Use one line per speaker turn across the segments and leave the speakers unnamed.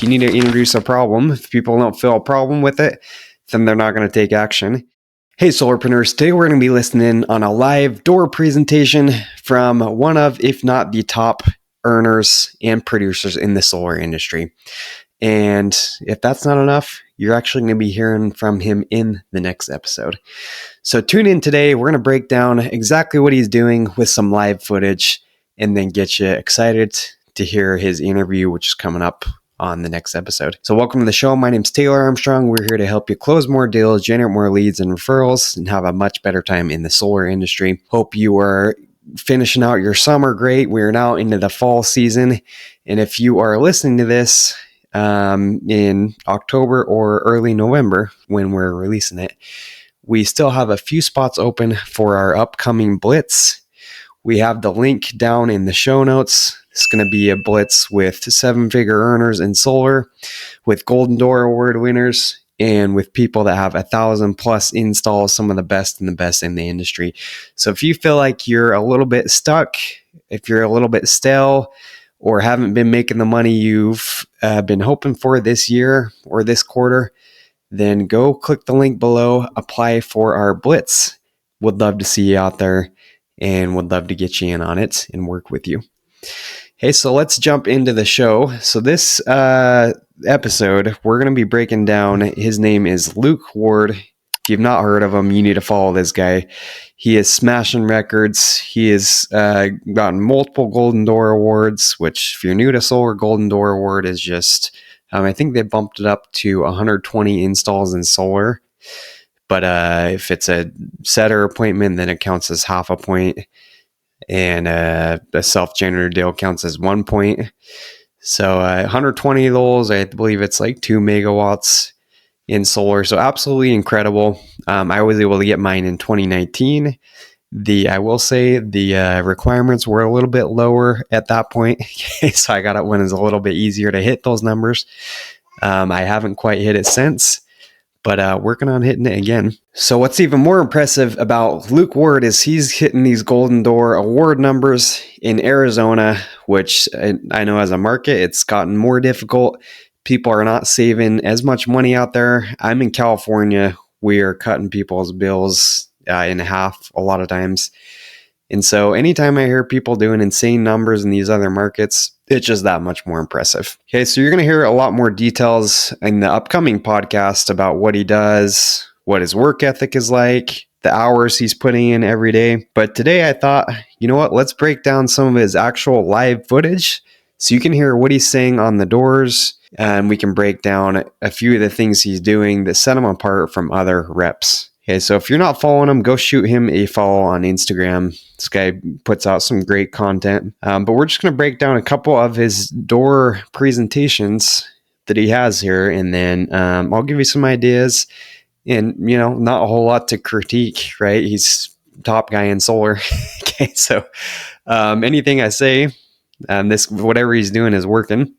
You need to introduce a problem. If people don't feel a problem with it, then they're not going to take action. Hey, solarpreneurs, today we're going to be listening on a live door presentation from one of, if not the top earners and producers in the solar industry. And if that's not enough, you're actually going to be hearing from him in the next episode. So tune in today. We're going to break down exactly what he's doing with some live footage and then get you excited to hear his interview, which is coming up on the next episode. So welcome to the show. My name's Taylor Armstrong. We're here to help you close more deals, generate more leads and referrals, and have a much better time in the solar industry. Hope you are finishing out your summer great. We're now into the fall season. And if you are listening to this in October or early November when we're releasing it, we still have a few spots open for our upcoming Blitz. We have the link down in the show notes. It's going to be a Blitz with 7-figure earners in solar, with Golden Door Award winners, and with people that have 1,000 plus installs, some of the best in the industry. So if you feel like you're a little bit stuck, if you're a little bit stale, or haven't been making the money you've been hoping for this year or this quarter, then go click the link below, apply for our Blitz. Would love to see you out there and would love to get you in on it and work with you. Hey, so let's jump into the show. So this episode, we're going to be breaking down, his name is Luke Ward. If you've not heard of him, you need to follow this guy. He is smashing records. He has gotten multiple Golden Door Awards, which if you're new to solar, Golden Door Award is just, I think they bumped it up to 120 installs in solar. But if it's a setter appointment, then it counts as half a point. And a self-generated deal counts as 1 point. So 120 of those, I believe it's like 2 megawatts in solar. So absolutely incredible. I was able to get mine in 2019. I will say the requirements were a little bit lower at that point. So I got it when it's a little bit easier to hit those numbers. I haven't quite hit it since, but working on hitting it again. So what's even more impressive about Luke Ward is he's hitting these Golden Door Award numbers in Arizona, which I know as a market, it's gotten more difficult. People are not saving as much money out there. I'm in California. We are cutting people's bills in half a lot of times. And so anytime I hear people doing insane numbers in these other markets, it's just that much more impressive. Okay, so you're going to hear a lot more details in the upcoming podcast about what he does, what his work ethic is like, the hours he's putting in every day. But today I thought, you know what, let's break down some of his actual live footage so you can hear what he's saying on the doors, and we can break down a few of the things he's doing that set him apart from other reps. Okay, so if you're not following him, go shoot him a follow on Instagram. This guy puts out some great content. But we're just going to break down a couple of his door presentations that he has here, and then I'll give you some ideas. And, not a whole lot to critique, right? He's top guy in solar. Okay, so anything I say, whatever he's doing is working.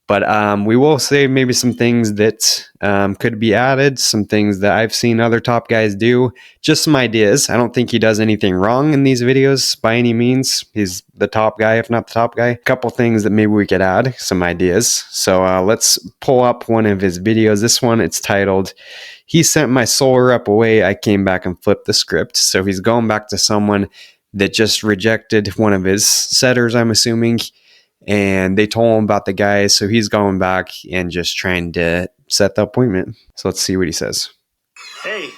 But we will say maybe some things that could be added, some things that I've seen other top guys do, just some ideas. I don't think he does anything wrong in these videos by any means. He's the top guy, if not the top guy. A couple things that maybe we could add, some ideas. So let's pull up one of his videos. This one, it's titled, "He Sent My Solar Up Away. I Came Back and Flipped the Script." So he's going back to someone that just rejected one of his setters, I'm assuming. And they told him about the guy, so he's going back and just trying to set the appointment. So let's see what he says.
Hey,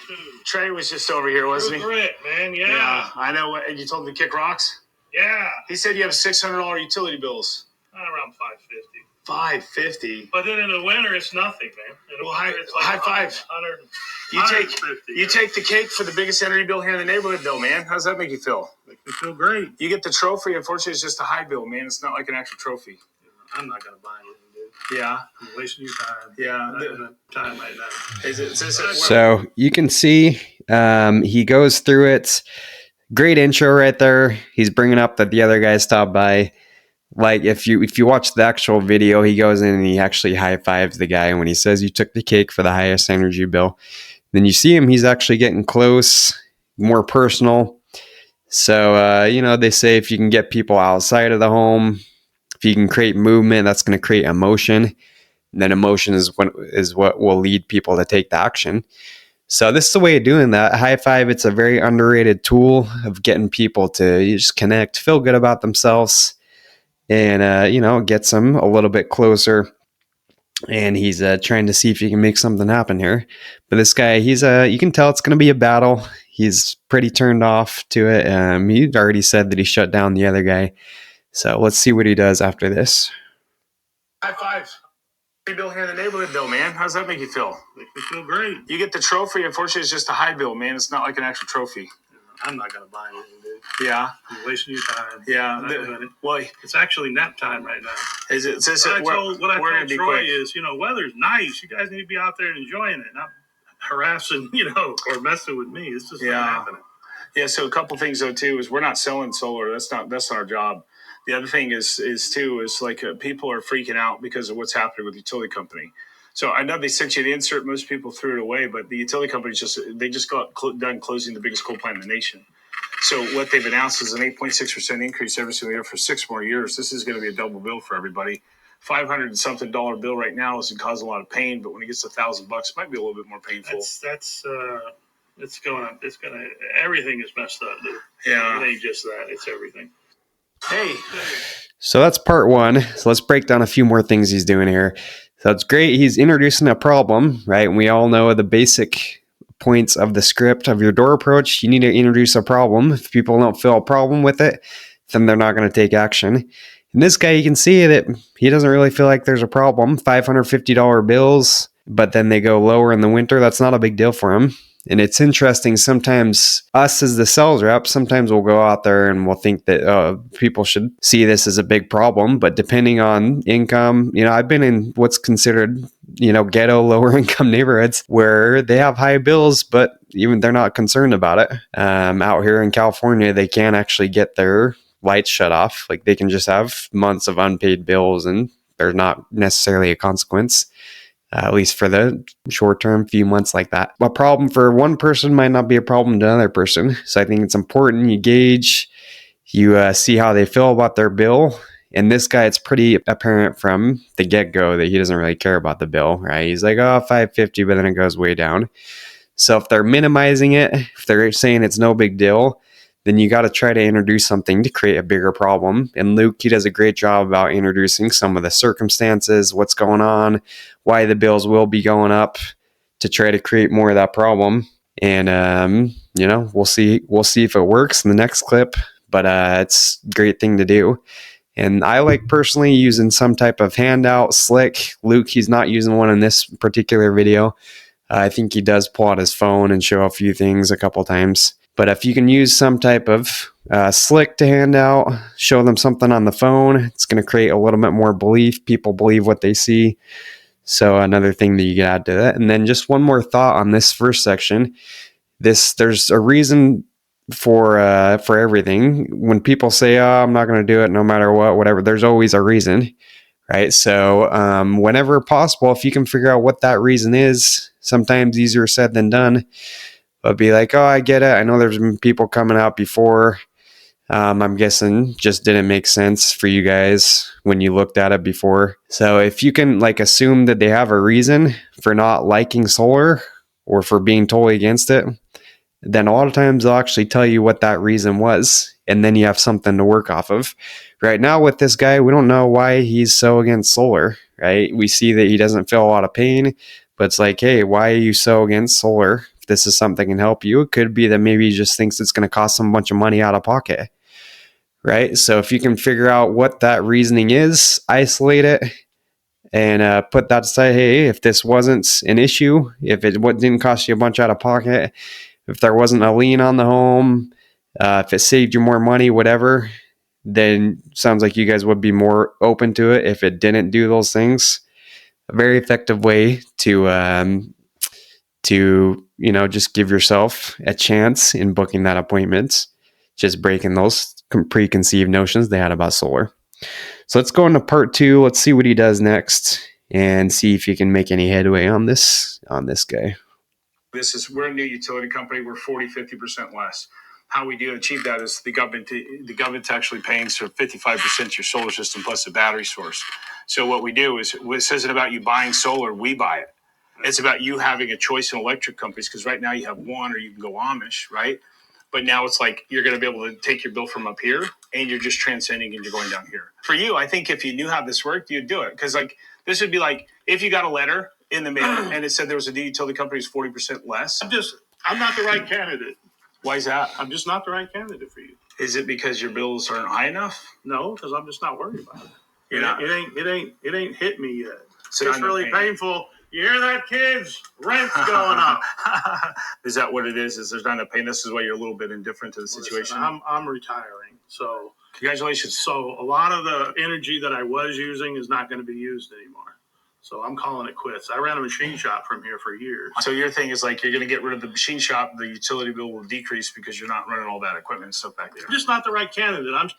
Trey was just over here, wasn't he?
Great, man. Yeah.
Yeah, I know. And you told him to kick rocks?
Yeah.
He said you have $600 utility bills.
Around $550.
$550.
But then in the winter, it's nothing, man.
Well, high five. You take the cake for the biggest energy bill here in the neighborhood, though, man. How does that make you feel?
Makes me feel great.
You get the trophy. Unfortunately, it's just a high bill, man. It's not like an actual trophy.
I'm not going to buy anything, dude.
Yeah.
I'm wasting your time.
Yeah.
Not enough time right now.
So you can see he goes through it. Great intro right there. He's bringing up that the other guy stopped by. Like if you watch the actual video, he goes in and he actually high fives the guy when he says you took the cake for the highest energy bill. Then you see him, he's actually getting close, more personal. So, they say if you can get people outside of the home, if you can create movement, that's going to create emotion. then emotion is what will lead people to take the action. So this is the way of doing that. High five, it's a very underrated tool of getting people to just connect, feel good about themselves, and gets them a little bit closer. And he's trying to see if he can make something happen here. But this guy, he's you can tell it's going to be a battle. He's pretty turned off to it. He already said that he shut down the other guy. So let's see what he does after this.
High five. Bill here in the neighborhood, though, man. How's that make you feel?
Makes me feel great.
You get the trophy. Unfortunately, it's just a high bill, man. It's not like an actual trophy.
I'm not gonna buy anything, dude.
Yeah.
You're wasting your time.
Yeah.
Well, it's actually nap time right now.
Is it?
What I told Troy is, weather's nice. You guys need to be out there enjoying it, not harassing, or messing with me. It's just not happening.
Yeah. So a couple things though too is we're not selling solar. That's not our job. The other thing is like people are freaking out because of what's happening with the utility company. So I know they sent you the insert. Most people threw it away, but the utility company just got done closing the biggest coal plant in the nation. So what they've announced is an 8.6% increase every single year for 6 more years. This is going to be a double bill for everybody. $500 and something bill right now doesn't cause a lot of pain, but when it gets to $1,000, it might be a little bit more painful.
Everything is messed up, dude.
Yeah.
It ain't just that. It's everything.
Hey.
So that's part one. So let's break down a few more things he's doing here. So it's great. He's introducing a problem, right? And we all know the basic points of the script of your door approach. You need to introduce a problem. If people don't feel a problem with it, then they're not going to take action. And this guy, you can see that he doesn't really feel like there's a problem. $550 bills, but then they go lower in the winter. That's not a big deal for him. And it's interesting, sometimes us as the sales rep, sometimes we'll go out there and we'll think that people should see this as a big problem. But depending on income, I've been in what's considered, ghetto, lower income neighborhoods where they have high bills, but even they're not concerned about it. Out here in California, they can't actually get their lights shut off. Like they can just have months of unpaid bills and there's not necessarily a consequence. At least for the short term, few months like that. A problem for one person might not be a problem to another person. So I think it's important you gauge, you see how they feel about their bill. And this guy, it's pretty apparent from the get-go that he doesn't really care about the bill, right? He's like, $550, but then it goes way down. So if they're minimizing it, if they're saying it's no big deal, then you got to try to introduce something to create a bigger problem. And Luke, he does a great job about introducing some of the circumstances, what's going on, why the bills will be going up to try to create more of that problem. And, we'll see if it works in the next clip, but it's a great thing to do. And I like personally using some type of handout, slick. Luke, he's not using one in this particular video. I think he does pull out his phone and show a few things a couple times. But if you can use some type of slick to hand out, show them something on the phone, it's going to create a little bit more belief. People believe what they see. So another thing that you can add to that. And then just one more thought on this first section. There's a reason for everything. When people say, I'm not going to do it no matter what, whatever, there's always a reason, right? So whenever possible, if you can figure out what that reason is, sometimes easier said than done. But be like, I get it. I know there's been people coming out before. I'm guessing just didn't make sense for you guys when you looked at it before. So if you can assume that they have a reason for not liking solar or for being totally against it, then a lot of times they'll actually tell you what that reason was. And then you have something to work off of. Right now with this guy, we don't know why he's so against solar, right? We see that he doesn't feel a lot of pain, but it's like, hey, why are you so against solar? If this is something that can help you, it could be that maybe he just thinks it's going to cost him a bunch of money out of pocket, right? So if you can figure out what that reasoning is, isolate it, and put that aside. Hey, if this wasn't an issue, if it didn't cost you a bunch out of pocket, if there wasn't a lien on the home, if it saved you more money, whatever, then sounds like you guys would be more open to it if it didn't do those things. A very effective way to just give yourself a chance in booking that appointment, just breaking those preconceived notions they had about solar. So let's go into part 2. Let's see what he does next and see if you can make any headway on this guy.
We're a new utility company. We're 40-50% less. how we do achieve that is the government's actually paying for 55% of your solar system plus the battery source. So what we do is, this isn't about you buying solar, we buy it. It's about you having a choice in electric companies, because right now you have one, or you can go Amish, right? But now it's like you're going to be able to take your bill from up here and you're just transcending and you're going down here. For you, I think if you knew how this worked, you'd do it. Because like this would be like if you got a letter in the mail and it said there was a utility company is 40% less.
I'm not the right candidate.
Why is that?
I'm just not the right candidate for you.
Is it because your bills aren't high enough?
No, because I'm just not worried about it.
It
ain't hit me yet.
So
it's really painful. You hear that, kids? Rent's going up.
Is that what it is? Is there's not enough pain? This is why you're a little bit indifferent to the situation.
Listen, I'm retiring, so
congratulations.
So a lot of the energy that I was using is not going to be used anymore. So I'm calling it quits. I ran a machine shop from here for years.
So your thing is like you're going to get rid of the machine shop. The utility bill will decrease because you're not running all that equipment and stuff back there.
I'm just not the right candidate.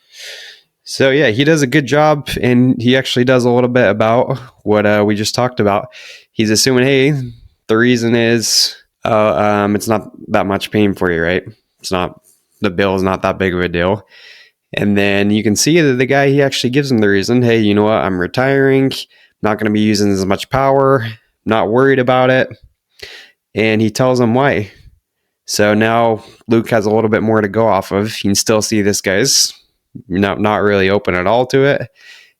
So yeah, he does a good job, and he actually does a little bit about what we just talked about. He's assuming, hey, the reason is it's not that much pain for you, right? It's not, the bill is not that big of a deal. And then you can see that the guy, he actually gives him the reason. Hey, you know what? I'm retiring. Not going to be using as much power. Not worried about it. And he tells him why. So now Luke has a little bit more to go off of. You can still see this guy's not really open at all to it.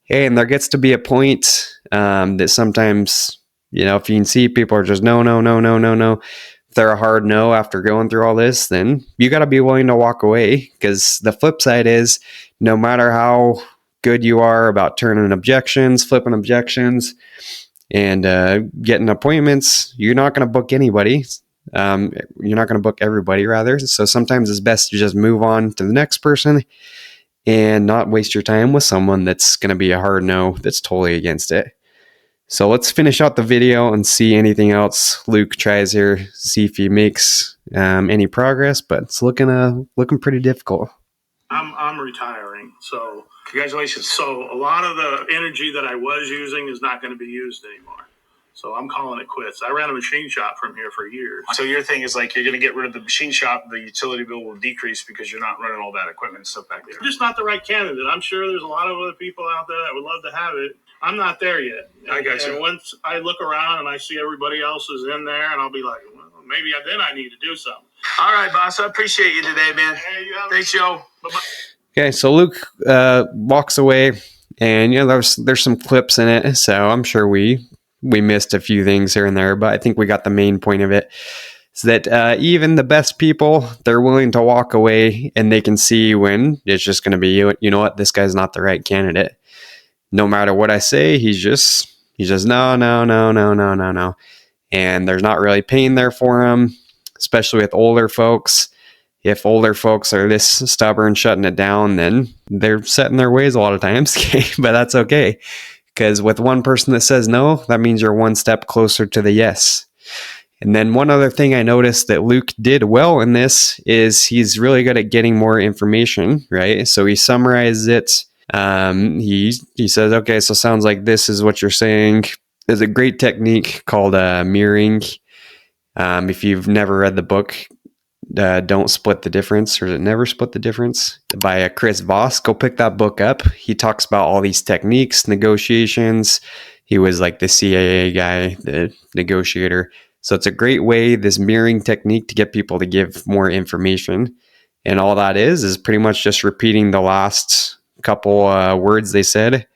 Hey, and there gets to be a point that sometimes, you know, if you can see people are just no. If they're a hard no after going through all this, then you got to be willing to walk away, because the flip side is no matter how good you are about turning objections, flipping objections, and getting appointments, you're not going to book anybody. You're not going to book everybody, rather. So sometimes it's best to just move on to the next person and not waste your time with someone that's going to be a hard no, that's totally against it. So let's finish out the video and see anything else Luke tries here, see if he makes any progress, but it's looking pretty difficult.
I'm retiring, so
congratulations.
So a lot of the energy that I was using is not going to be used anymore. So I'm calling it quits. I ran a machine shop from here for years.
So your thing is like you're going to get rid of the machine shop, the utility bill will decrease because you're not running all that equipment and stuff back there.
I'm just not the right candidate. I'm sure there's a lot of other people out there that would love to have it. I'm not there yet.
I got you.
And once I look around and I see everybody else is in there, and I'll be like, well, maybe then I need to do something.
All right, boss. I appreciate you today, man.
Hey,
thanks, Joe.
Bye-bye.
Okay, so Luke walks away, and you know there's some clips in it, so I'm sure we missed a few things here and there, but I think we got the main point of it. Is that even the best people, they're willing to walk away, and they can see when it's just going to be, you know what, this guy's not the right candidate. No matter what I say, he's just no. And there's not really pain there for him, especially with older folks. If older folks are this stubborn, shutting it down, then they're set in their ways a lot of times. But that's okay. Because with one person that says no, that means you're one step closer to the yes. And then one other thing I noticed that Luke did well in this is he's really good at getting more information, right? So he summarizes it. He says, okay, so sounds like this is what you're saying. There's a great technique called mirroring. If you've never read the book, Don't Split the Difference, or is it Never Split the Difference, by Chris Voss, go pick that book up. He talks about all these techniques, negotiations. He was like the CAA guy, the negotiator. So it's a great way, this mirroring technique, to get people to give more information. And all that is pretty much just repeating the last couple words they said.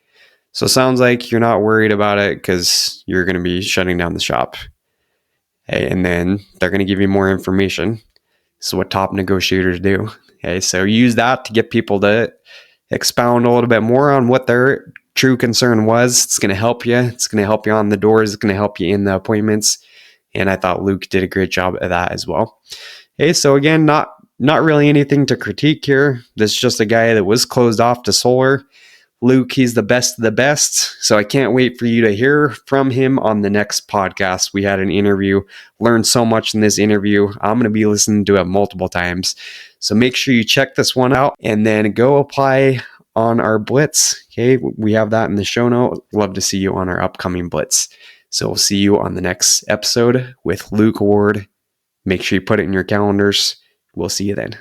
So it sounds like you're not worried about it because you're going to be shutting down the shop. And then they're going to give you more information. This is what top negotiators do. Okay, so use that to get people to expound a little bit more on what their true concern was. It's going to help you. It's going to help you on the doors. It's going to help you in the appointments. And I thought Luke did a great job of that as well. Okay, so again, not really anything to critique here. This is just a guy that was closed off to solar. Luke, he's the best of the best. So I can't wait for you to hear from him on the next podcast. We had an interview, learned so much in this interview. I'm going to be listening to it multiple times. So make sure you check this one out and then go apply on our Blitz. Okay, we have that in the show note. Love to see you on our upcoming Blitz. So we'll see you on the next episode with Luke Ward. Make sure you put it in your calendars. We'll see you then.